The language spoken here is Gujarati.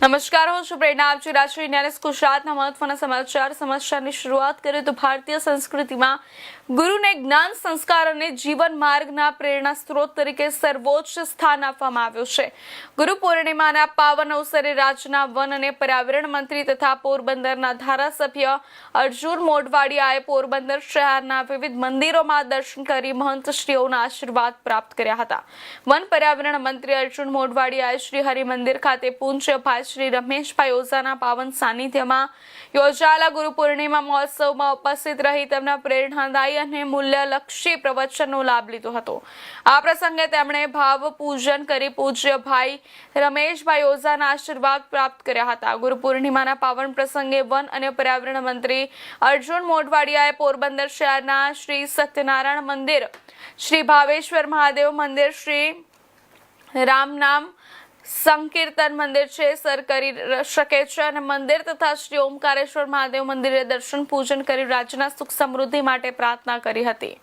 નમસ્કાર, હું છું પ્રેરણા. આપ જોઈ રહ્યા છો ઇન્ડિયા ન્યૂઝ. ગુજરાતના મહત્વના સમાચારની શરૂઆત કરીએ તો ભારતીય સંસ્કૃતિમાં ગુરુને જ્ઞાન, સંસ્કાર અને જીવન માર્ગના પ્રેરણા સ્ત્રોત તરીકે સર્વોચ્ચ સ્થાન આપવામાં આવ્યું છે. ગુરુ પૂર્ણિમાના પાવન અવસરે રાજ્યના વન અને પર્યાવરણ મંત્રી તથા પોરબંદરના ધારાસભ્ય અર્જુન મોઢવાડિયાએ પોરબંદર શહેરના વિવિધ મંદિરોમાં દર્શન કરી મહંતશ્રીઓના આશીર્વાદ પ્રાપ્ત કર્યા હતા. વન પર્યાવરણ મંત્રી અર્જુન મોઢવાડિયાએ શ્રી હરિમંદિર ખાતે પૂજ્ય ભાઈ શ્રી રમેશભાઈ ઓઝાના પાવન સાનિધ્યમાં યોજાયેલા ગુરુ પૂર્ણિમા મહોત્સવમાં ઉપસ્થિત રહી તેમના પ્રેરણાદાયી અને મૂલ્યલક્ષી પ્રવચનનો લાભ લીધો હતો. આ પ્રસંગે તેમણે ભાવ પૂજન કરી પૂજ્ય ભાઈ રમેશભાઈ ઓઝાના આશીર્વાદ પ્રાપ્ત કર્યા હતા. ગુરુ પૂર્ણિમાના પાવન પ્રસંગે વન અને પર્યાવરણ મંત્રી અર્જુન મોઢવાડિયાએ પોરબંદર શહેરના શ્રી સત્યનારાયણ મંદિર, શ્રી ભાવેશ્વર મહાદેવ મંદિર, શ્રી રામનામ સંકીર્તન મંદિર છે સર કરી શકે છે અને મંદિર તથા શ્રી ઓમકારેશ્વર મહાદેવ મંદિરે દર્શન પૂજન કરી રાજ્યના સુખ સમૃદ્ધિ માટે પ્રાર્થના કરી હતી.